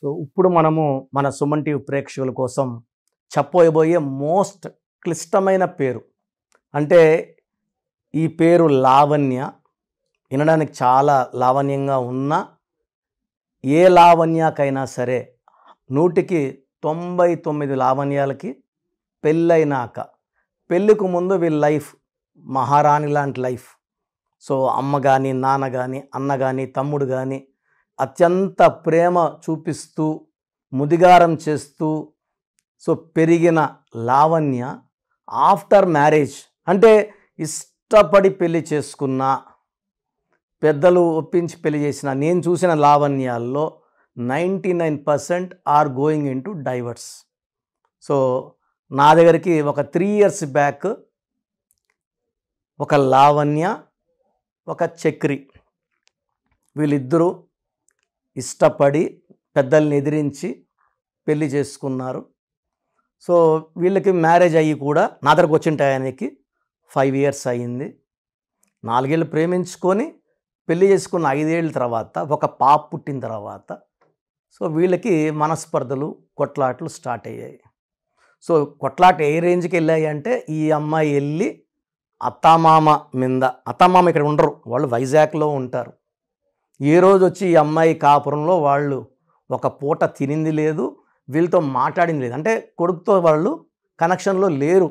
So ఇప్పుడు మనము మన సుమన్ టీవీ ప్రేక్షకుల కోసం చెప్పబోయే మోస్ట్ క్లిష్టమైన పేరు అంటే ఈ పేరు లావణ్య. వినడానికి చాలా లావణ్యంగా ఉన్న ఏ లావణ్యకైనా సరే 100కి 99 లావణ్యాలకి పెళ్ళైనాక పెళ్ళికి ముందు వీళ్ళ లైఫ్ మహారాణి లాంటి లైఫ్. సో అమ్మ కానీ నాన్న కానీ అన్న కానీ తమ్ముడు కానీ అత్యంత ప్రేమ చూపిస్తూ ముదిగారం చేస్తూ సో పెరిగిన లావణ్య ఆఫ్టర్ మ్యారేజ్ అంటే ఇష్టపడి పెళ్లి చేసుకున్న పెద్దలు ఒప్పించి పెళ్లి చేసిన నేను చూసిన లావణ్యాల్లో 99% are going into divorce. So నా దగ్గరికి ఒక 3 years బ్యాక్ ఒక లావణ్య ఒక చక్రి వీళ్ళిద్దరూ ఇష్టపడి పెద్దల్ని ఎదిరించి పెళ్లి చేసుకున్నారు. సో వీళ్ళకి మ్యారేజ్ అయ్యి కూడా నా దగ్గరకు వచ్చిన టయానికి 5 years అయ్యింది. 4 ఏళ్ళు ప్రేమించుకొని పెళ్లి చేసుకున్న 5 ఏళ్ళ తర్వాత ఒక పాప పుట్టిన తర్వాత సో వీళ్ళకి మనస్పర్ధలు కొట్లాట్లు స్టార్ట్ అయ్యాయి. సో కొట్లాట ఏ రేంజ్కి వెళ్ళాయి అంటే ఈ అమ్మాయి వెళ్ళి అత్తామామ మీద, అత్తామామ ఇక్కడ ఉండరు, వాళ్ళు వైజాగ్లో ఉంటారు. ఏ రోజు వచ్చి ఈ అమ్మాయి కాపురంలో వాళ్ళు ఒక పూట తినింది లేదు, వీళ్ళతో మాట్లాడింది లేదు. అంటే కొడుకుతో వాళ్ళు కనెక్షన్లో లేరు.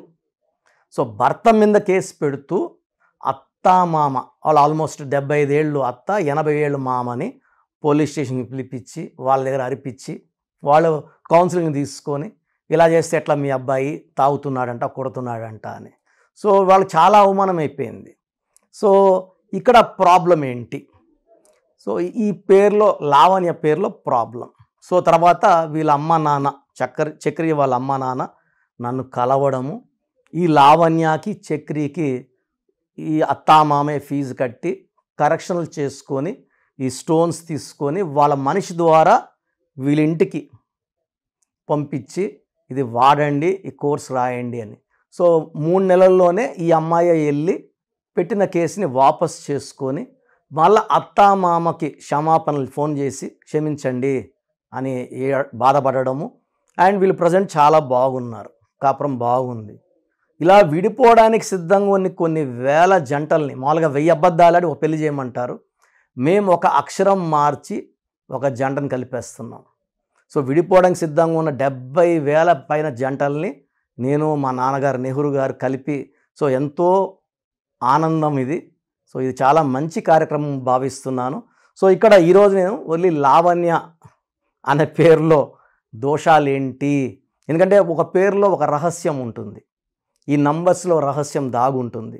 సో భర్త మీద కేసు పెడుతూ అత్తామామ వాళ్ళు ఆల్మోస్ట్ 75 ఏళ్ళు అత్త 80 ఏళ్ళు మామని పోలీస్ స్టేషన్కి పిలిపించి వాళ్ళ దగ్గర అరిపించి వాళ్ళు కౌన్సిలింగ్ తీసుకొని ఇలా చేస్తే ఎట్లా మీ అబ్బాయి తాగుతున్నాడంట కొడుతున్నాడంట అని. సో వాళ్ళు చాలా అవమానం అయిపోయింది. సో ఇక్కడ ప్రాబ్లం ఏంటి? సో ఈ పేరులో లావణ్య పేరులో ప్రాబ్లం. సో తర్వాత వీళ్ళ అమ్మ నాన్న చక్రి వాళ్ళ అమ్మ నాన్న నన్ను కలవడము, ఈ లావణ్యకి చక్రికి ఈ అత్తామామే ఫీజు కట్టి కరెక్షన్లు చేసుకొని ఈ స్టోన్స్ తీసుకొని వాళ్ళ మనిషి ద్వారా వీళ్ళ ఇంటికి పంపించి ఇది వాడండి, ఈ కోర్స్ రాయండి అని. సో 3 నెలల్లోనే ఈ అమ్మాయి వెళ్ళి పెట్టిన కేసుని వాపస్ చేసుకొని మళ్ళీ అత్తామామకి క్షమాపణలు ఫోన్ చేసి క్షమించండి అని బాధపడడము. అండ్ వీళ్ళు ప్రజెంట్ చాలా బాగున్నారు, కాపురం బాగుంది. ఇలా విడిపోవడానికి సిద్ధంగా ఉన్న కొన్ని వేల జంటల్ని మామూలుగా 1000 అబద్ధాలాడి ఒక పెళ్లి చేయమంటారు. మేము ఒక అక్షరం మార్చి ఒక జంటను కలిపేస్తున్నాం. సో విడిపోవడానికి సిద్ధంగా ఉన్న 70,000 పైన జంటల్ని నేను మా నాన్నగారు నెహ్రూ గారు కలిపి సో ఎంతో ఆనందం ఇది. సో ఇది చాలా మంచి కార్యక్రమం భావిస్తున్నాను. సో ఇక్కడ ఈరోజు నేను ఓన్లీ లావణ్య అనే పేరులో దోషాలు ఏంటి, ఎందుకంటే ఒక పేరులో ఒక రహస్యం ఉంటుంది, ఈ నంబర్స్లో రహస్యం దాగుంటుంది.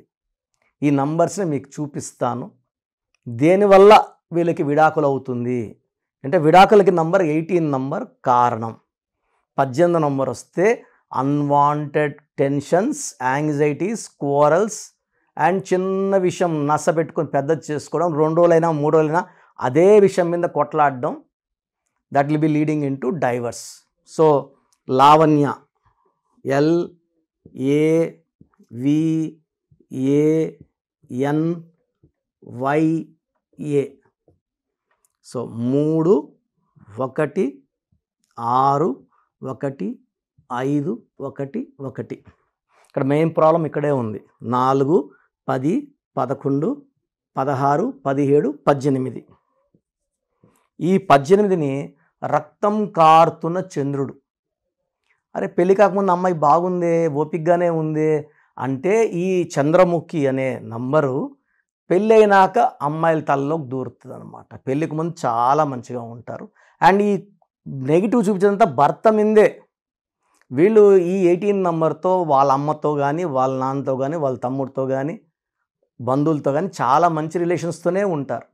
ఈ నంబర్స్ని మీకు చూపిస్తాను. దేనివల్ల వీళ్ళకి విడాకులు అవుతుంది అంటే విడాకులకి నంబర్ 18 నంబర్ కారణం. 18 నంబర్ వస్తే unwanted tensions, anxieties, quarrels and చిన్న విషయం నస పెట్టుకొని పెద్దది చేసుకోవడం, 2 రోజులైనా 3 రోజులైనా అదే విషయం మీద కొట్లాడడం, that will be leading into divorce. So Lavanya LAVANYA. So 3 1 6 1 5 1 1. ఇక్కడ మెయిన్ ప్రాబ్లం ఇక్కడే ఉంది. 4 10 11 16 17 18. ఈ 18ని రక్తం కారుతున్న చంద్రుడు. అరే పెళ్ళి కాకముందు అమ్మాయి బాగుందే, ఓపికగానే ఉంది అంటే ఈ చంద్రముఖి అనే నంబరు పెళ్ళైనాక అమ్మాయిల తలలోకి దూరుతుంది అనమాట. పెళ్ళికి ముందు చాలా మంచిగా ఉంటారు. అండ్ ఈ నెగిటివ్ చూపించేదంతా భర్త మీదే. వీళ్ళు ఈ 18 నంబర్తో వాళ్ళ అమ్మతో కానీ వాళ్ళ నాన్నతో కానీ వాళ్ళ తమ్ముడితో కానీ బంధువులతో కానీ చాలా మంచి రిలేషన్స్తోనే ఉంటారు.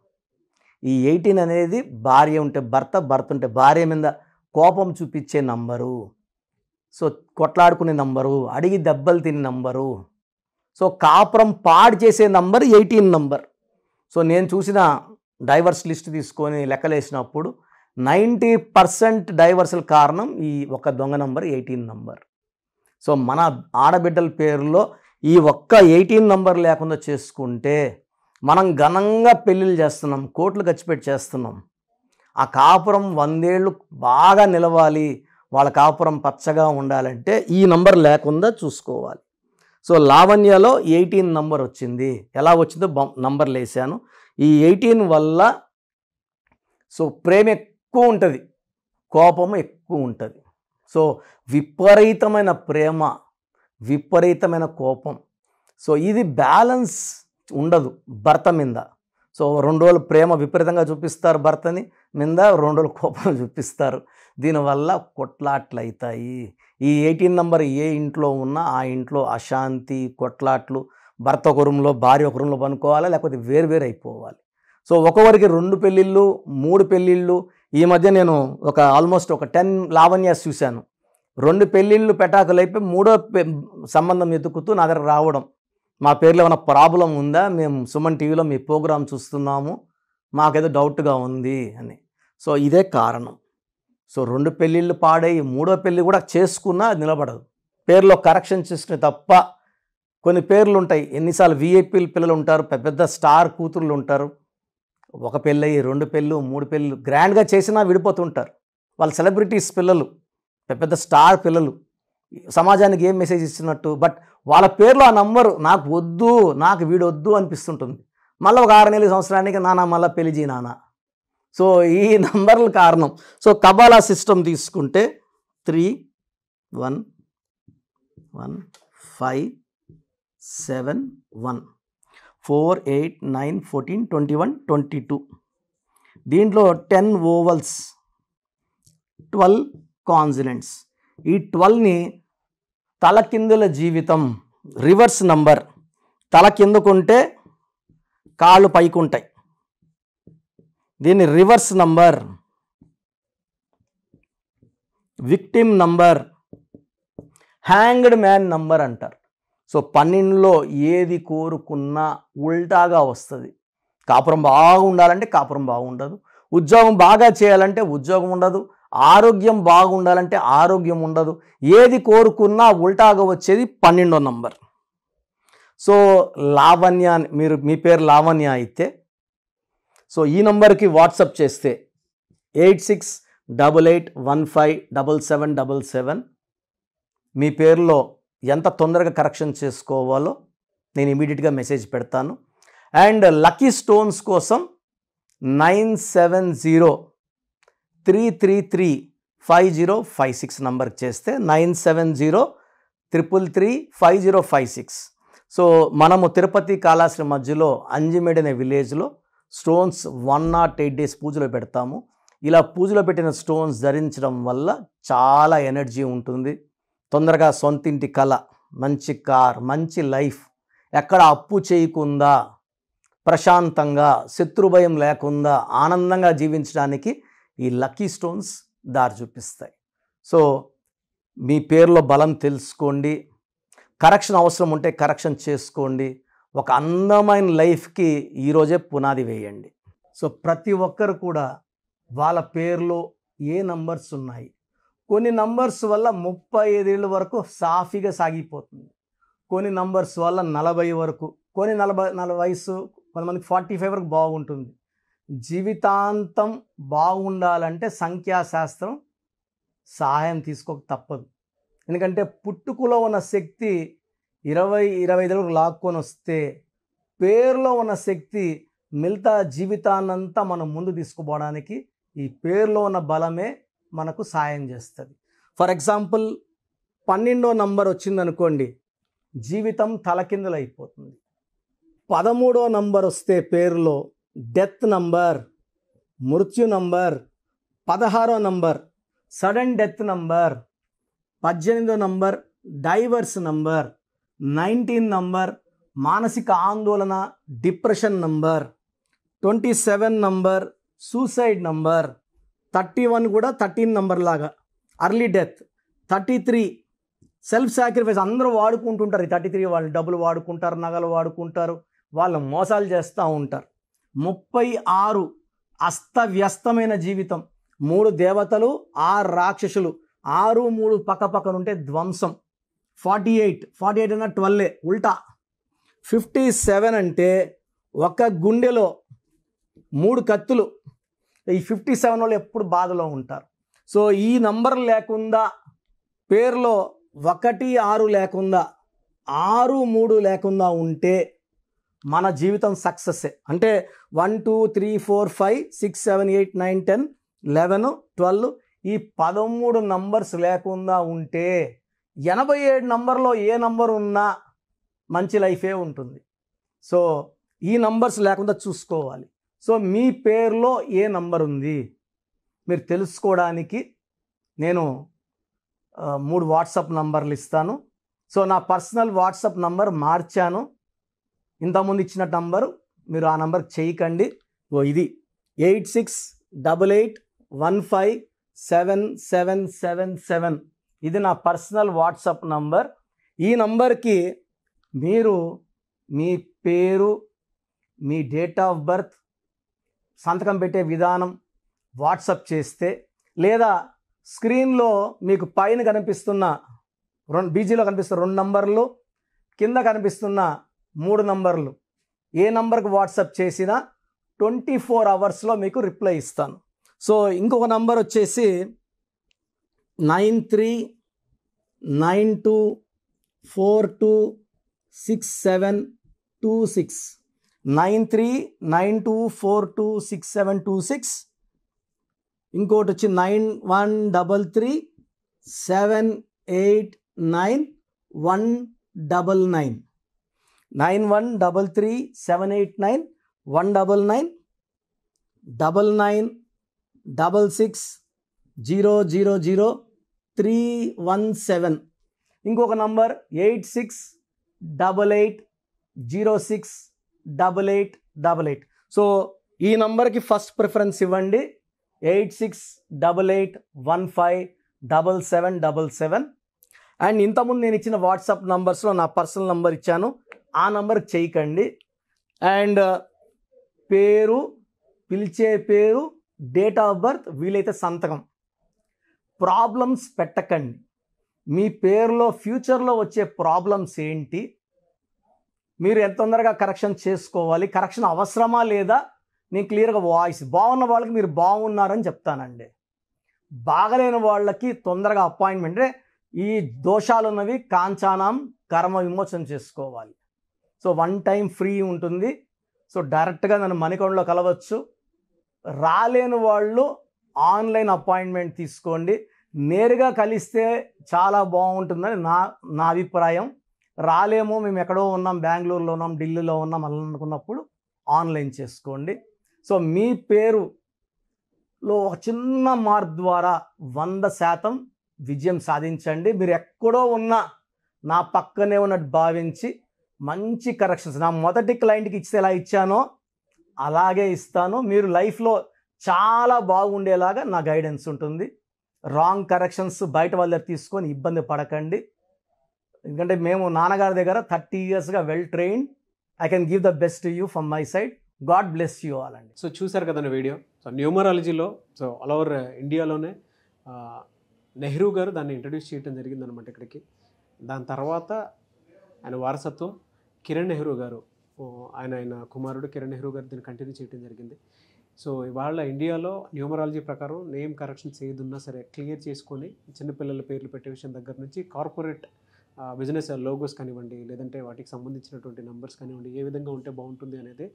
ఈ 18 అనేది భార్య ఉంటే భర్త, భర్త ఉంటే భార్య మీద కోపం చూపించే నంబరు. సో కొట్లాడుకునే నంబరు, అడిగి దెబ్బలు తినే నంబరు. సో కాపురం పాడు చేసే నంబర్ 18 నంబర్. సో నేను చూసిన డైవర్స్ లిస్ట్ తీసుకొని లెక్కలేసినప్పుడు 90% డైవర్సల్ కారణం ఈ ఒక దొంగ నంబర్ 18 నంబర్. సో మన ఆడబిడ్డల పేరులో ఈ ఒక్క 18 నంబర్ లేకుండా చేసుకుంటే మనం ఘనంగా పెళ్ళిళ్ళు చేస్తున్నాం, కోట్లు ఖర్చు పెట్టి చేస్తున్నాం. ఆ కాపురం 100 ఏళ్ళు బాగా నిలవాలి, వాళ్ళ కాపురం పచ్చగా ఉండాలంటే ఈ నంబర్ లేకుండా చూసుకోవాలి. సో లావణ్యలో 18 నంబర్ వచ్చింది. ఎలా వచ్చిందో నంబర్లు వేసాను. ఈ 18 వల్ల సో ప్రేమ ఎక్కువ ఉంటుంది, కోపం ఎక్కువ ఉంటుంది. సో విపరీతమైన ప్రేమ, విపరీతమైన కోపం. సో ఇది బ్యాలెన్స్ ఉండదు భర్త మీద. సో 2 రోజులు ప్రేమ విపరీతంగా చూపిస్తారు భర్తని మీద, 2 రోజులు కోపం చూపిస్తారు. దీనివల్ల కొట్లాట్లు అవుతాయి. ఈ 18 నంబర్ ఏ ఇంట్లో ఉన్నా ఆ ఇంట్లో అశాంతి, కొట్లాట్లు, భర్త ఒక రూమ్లో భార్య ఒక రూమ్లో పనుకోవాలి, లేకపోతే వేరు అయిపోవాలి. సో ఒక్కొక్కరికి 2 పెళ్ళిళ్ళు 3 పెళ్ళిళ్ళు. ఈ మధ్య నేను ఆల్మోస్ట్ 10 లావణ్యాస్ చూశాను. 2 పెళ్ళిళ్ళు పెటాకులు అయిపోయి 3వ సంబంధం ఎత్తుకుతూ నా దగ్గర రావడం, మా పేర్లో ఏమైనా ప్రాబ్లం ఉందా, మేము సుమన్ టీవీలో మీ ప్రోగ్రాం చూస్తున్నాము, మాకేదో డౌట్గా ఉంది అని. సో ఇదే కారణం. సో 2 పెళ్ళిళ్ళు పాడై 3వ పెళ్ళి కూడా చేసుకున్నా అది నిలబడదు. పేర్లో కరెక్షన్ చేసుకునే తప్ప. కొన్ని పేర్లు ఉంటాయి, ఎన్నిసార్లు విఐపీలు పిల్లలు ఉంటారు, పెద్ద స్టార్ కూతుర్లు ఉంటారు, 1 పెళ్ళి 2 పెళ్ళు 3 పెళ్ళు గ్రాండ్గా చేసినా విడిపోతుంటారు. వాళ్ళు సెలబ్రిటీస్ పిల్లలు, పెద్ద స్టార్ పిల్లలు, సమాజానికి ఏం మెసేజ్ ఇస్తున్నట్టు. బట్ వాళ్ళ పేర్లో ఆ నంబరు నాకు వద్దు, నాకు వీడొద్దు అనిపిస్తుంటుంది. మళ్ళీ ఒక 6 నెలల సంవత్సరానికి నాన్న మళ్ళీ పెళ్లి చేయి నాన్న. సో ఈ నంబర్ల కారణం. సో కబాలా సిస్టమ్ తీసుకుంటే 3 1 1 5 7 1 4 8 9 14 21 22. దీంట్లో 10 ఓవల్స్ 12 కాన్సనెంట్స్. ఈ 12ని తలకిందుల జీవితం, రివర్స్ నంబర్. తల కిందకుంటే కాళ్ళు పైకుంటాయి, దీన్ని reverse number. Victim number, hanged man number అంటారు. సో 12లో ఏది కోరుకున్నా ఉల్టాగా వస్తుంది. కాపురం బాగుండాలంటే కాపురం బాగుండదు, ఉద్యోగం బాగా చేయాలంటే ఉద్యోగం ఉండదు, ఆరోగ్యం బాగుండాలంటే ఆరోగ్యం ఉండదు. ఏది కోరుకున్నా ఉల్టాగా వచ్చేది 12వ నంబర్. సో లావణ్య, మీ పేరు లావణ్య అయితే సో ఈ నంబర్కి వాట్సాప్ చేస్తే 8688157777 మీ పేరులో ఎంత తొందరగా కరెక్షన్ చేసుకోవాలో నేను ఇమీడియట్గా మెసేజ్ పెడతాను. అండ్ లక్కీ స్టోన్స్ కోసం 9703335056 నంబర్కి చేస్తే 9703335056. సో మనము తిరుపతి కాళాశ్రీ మధ్యలో అంజిమేడ్ అనే విలేజ్లో స్టోన్స్ 108 డేస్ పూజలో పెడతాము. ఇలా పూజలో పెట్టిన స్టోన్స్ ధరించడం వల్ల చాలా ఎనర్జీ ఉంటుంది. తొందరగా సొంతింటి కళ, మంచి కార్, మంచి లైఫ్, ఎక్కడ అప్పు చేయకుండా ప్రశాంతంగా శత్రుభయం లేకుండా ఆనందంగా జీవించడానికి ఈ లక్కీ స్టోన్స్ దారి చూపిస్తాయి. సో మీ పేరులో బలం తెలుసుకోండి, కరెక్షన్ అవసరం ఉంటే కరెక్షన్ చేసుకోండి. ఒక అందమైన లైఫ్కి ఈరోజే పునాది వేయండి. సో ప్రతి ఒక్కరు కూడా వాళ్ళ పేరులో ఏ నంబర్స్ ఉన్నాయి, కొన్ని నంబర్స్ వల్ల 35 ఏళ్ళ వరకు సాఫీగా సాగిపోతుంది, కొన్ని నంబర్స్ వల్ల 40 వరకు, కొన్ని 40 వయసు, కొంతమందికి 45 వరకు బాగుంటుంది. జీవితాంతం బాగుండాలంటే సంఖ్యాశాస్త్రం సహాయం తీసుకోక తప్పదు. ఎందుకంటే పుట్టుకలో ఉన్న శక్తి 20-25 వరకు లాక్కొని వస్తే పేరులో ఉన్న శక్తి మిగతా జీవితాన్నంతా మనం ముందు తీసుకుపోవడానికి ఈ పేరులో ఉన్న బలమే మనకు సాయం చేస్తుంది. ఫర్ ఎగ్జాంపుల్ 12వ నంబర్ వచ్చిందనుకోండి, జీవితం తలకిందులు అయిపోతుంది. 13వ నంబర్ వస్తే పేరులో డెత్ నంబర్, మృత్యు నంబర్. 16వ నంబర్ సడన్ డెత్ నంబర్. 18వ నంబర్ డైవర్స్ నంబర్. 19 నంబర్ మానసిక ఆందోళన, depression number. 27 number suicide number. 31 కూడా 13 నంబర్ లాగా అర్లీ డెత్. 33 self sacrifice. అందరూ వాడుకుంటుంటారు ఈ 33 వాళ్ళు. డబ్బులు వాడుకుంటారు, నగలు వాడుకుంటారు, వాళ్ళు మోసాలు చేస్తూ ఉంటారు. 36 అస్తవ్యస్తమైన జీవితం. 3 దేవతలు, 6 రాక్షసులు, 6 3 పక్కనుంటే ధ్వంసం. 48 అన్న 12 ఉల్టా. 57 అంటే ఒక గుండెలో 3 కత్తులు, ఈ 57 వాళ్ళు ఎప్పుడు బాధలో ఉంటారు. సో ఈ నంబర్ లేకుండా, పేరులో 1 6 లేకుండా, 6 3 లేకుండా ఉంటే మన జీవితం సక్సెస్సే. అంటే 1 2 3 4 5 6 7 8 9 10 11 12 ఈ 13 నంబర్స్ లేకుండా ఉంటే 87 నంబర్లో ఏ నంబర్ ఉన్నా మంచి లైఫే ఉంటుంది. సో ఈ నంబర్స్ లేకుండా చూసుకోవాలి. సో మీ పేరులో ఏ నంబర్ ఉంది మీరు తెలుసుకోవడానికి నేను 3 వాట్సాప్ నంబర్లు ఇస్తాను. సో నా పర్సనల్ వాట్సాప్ నంబర్ మార్చాను. ఇంతకుముందు ఇచ్చిన నంబరు మీరు ఆ నంబర్కి చేయకండి. ఇది 8688157777. ఇది నా పర్సనల్ వాట్సాప్ నంబర్. ఈ నంబర్కి మీరు మీ పేరు, మీ డేట్ ఆఫ్ బర్త్, సంతకం పెట్టే విధానం వాట్సాప్ చేస్తే, లేదా స్క్రీన్లో మీకు పైన కనిపిస్తున్న బీజీలో కనిపిస్తున్న 2 నంబర్లు, కింద కనిపిస్తున్న 3 నంబర్లు, ఏ నంబర్కి వాట్సాప్ చేసినా 24 అవర్స్లో మీకు రిప్లై ఇస్తాను. సో ఇంకొక నంబర్ వచ్చేసి 9392426726 9392426726. ఇంకోటి వచ్చి 9133789199 9133789199 9966000317. ఇంకొక నంబర్ 8688068888. సో ఈ నంబర్కి ఫస్ట్ ప్రిఫరెన్స్ ఇవ్వండి. 8688157777. అండ్ ఇంతకుముందు నేను ఇచ్చిన వాట్సాప్ నంబర్స్లో నా పర్సనల్ నంబర్ ఇచ్చాను, ఆ నంబర్కి చేయకండి. అండ్ పేరు, పిలిచే పేరు, డేట్ ఆఫ్ బర్త్, వీలైతే సంతకం. ప్రాబ్లమ్స్ పెట్టకండి. మీ పేరులో ఫ్యూచర్లో వచ్చే ప్రాబ్లమ్స్ ఏంటి, మీరు ఎంత తొందరగా కరెక్షన్ చేసుకోవాలి, కరెక్షన్ అవసరమా లేదా, నేను క్లియర్గా వాయిస్ బాగున్న వాళ్ళకి మీరు బాగున్నారని చెప్తానండి. బాగలేని వాళ్ళకి తొందరగా అపాయింట్మెంట్, ఈ దోషాలు ఉన్నవి కాంచానం కర్మ విమోచన చేసుకోవాలి. సో 1 టైం ఫ్రీ ఉంటుంది. సో డైరెక్ట్గా నన్ను మణికొండలో కలవచ్చు. రాలేని వాళ్ళు ఆన్లైన్ అపాయింట్మెంట్ తీసుకోండి. నేరుగా కలిస్తే చాలా బాగుంటుందని నా అభిప్రాయం. రాలేమో, మేము ఎక్కడో ఉన్నాం, బెంగళూరులో ఉన్నాం, ఢిల్లీలో ఉన్నాం అని అనుకున్నప్పుడు ఆన్లైన్ చేసుకోండి. సో మీ పేరులో ఒక చిన్న మార్పు ద్వారా 100% విజయం సాధించండి. మీరు ఎక్కడో ఉన్నా నా పక్కనే ఉన్నట్టు భావించి మంచి కరెక్షన్స్ నా మొదటి క్లయింట్కి ఇస్తే ఎలా ఇచ్చానో అలాగే ఇస్తాను. మీరు లైఫ్లో చాలా బాగుండేలాగా నా గైడెన్స్ ఉంటుంది. రాంగ్ కరెక్షన్స్ బయట వాళ్ళ దగ్గర తీసుకొని ఇబ్బంది పడకండి. ఎందుకంటే మేము నాన్నగారి దగ్గర 30 yearsగా well trained. I can give the best to you from my side. God bless you all అండి. సో చూసారు కదండి వీడియో. సో న్యూమరాలజీలో సో ఆల్ ఓవర్ ఇండియాలోనే నెహ్రూ గారు దాన్ని ఇంట్రడ్యూస్ చేయడం జరిగిందనమాట ఇక్కడికి. దాని తర్వాత ఆయన వారసత్వం కిరణ్ నెహ్రూ గారు, ఆయన కుమారుడు కిరణ్ నెహ్రూ గారు దీన్ని కంటిన్యూ చేయడం జరిగింది. సో ఇవాళ ఇండియాలో న్యూమరాలజీ ప్రకారం నేమ్ కరెక్షన్స్ ఏదున్నా సరే క్లియర్ చేసుకొని చిన్నపిల్లల పేర్లు పెట్టే విషయం దగ్గర నుంచి కార్పొరేట్ బిజినెస్ లోగోస్ కానివ్వండి, లేదంటే వాటికి సంబంధించినటువంటి నెంబర్స్ కానివ్వండి, ఏ విధంగా ఉంటే బాగుంటుంది అనేది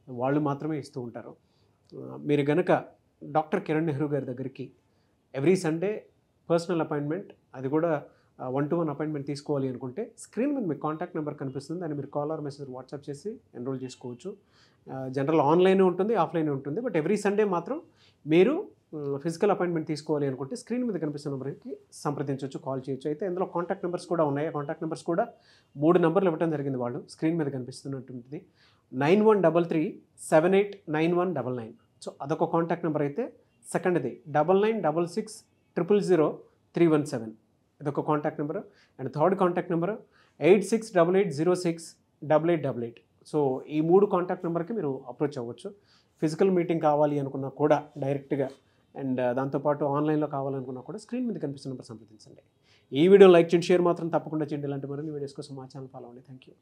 వాళ్ళు మాత్రమే ఇస్తూ ఉంటారు. మీరు గనక డాక్టర్ కిరణ్ నెహ్రూ గారి దగ్గరికి ఎవ్రీ సండే పర్సనల్ అపాయింట్మెంట్, అది కూడా 1-to-1 అపాయింట్మెంట్ తీసుకోవాలి అనుకుంటే స్క్రీన్ మీద మీకు కాంటాక్ట్ నెంబర్ కనిపిస్తుంది. దాన్ని మీరు కాల్ ఆర్ మెసేజ్ వాట్సాప్ చేసి ఎన్రోల్ చేసుకోవచ్చు. జనరల్ ఆన్లైన్ ఉంటుంది, ఆఫ్లైన్ ఉంటుంది. బట్ ఎవ్రీ సండే మాత్రం మీరు ఫిజికల్ అపాయింట్మెంట్ తీసుకోవాలి అనుకుంటే స్క్రీన్ మీద కనిపిస్తున్న నెంబర్కి సంప్రదించవచ్చు, కాల్ చేయొచ్చు. అయితే ఇందులో కాంటాక్ట్ నెంబర్స్ కూడా ఉన్నాయి. కాంటాక్ట్ నెంబర్స్ కూడా 3 నెంబర్లు ఇవ్వడం జరిగింది. వాళ్ళు స్క్రీన్ మీద కనిపిస్తున్నటువంటిది 9133789199. సో అదొక కాంటాక్ట్ నెంబర్. అయితే సెకండ్ది 9966000317. ఇదొక contact number. And third contact number 8688068888. So ఈ 3 కాంటాక్ట్ నెంబర్కి మీరు అప్రోచ్ అవ్వచ్చు. ఫిజికల్ మీటింగ్ కావాలి అనుకున్నా కూడా డైరెక్ట్గా, అండ్ దాంతోపాటు ఆన్లైన్లో కావాలనుకున్నా కూడా స్క్రీన్ మీద కనిపిస్తున్న నెంబర్ సంప్రదించండి. ఈ వీడియో లైక్ చేయండి, షేర్ మాత్రం తప్పకుండా చేయండి. ఇలాంటి మరిన్ని వీడియోస్ కోసం మా ఛానల్ ఫాలో అవ్వండి. Thank you.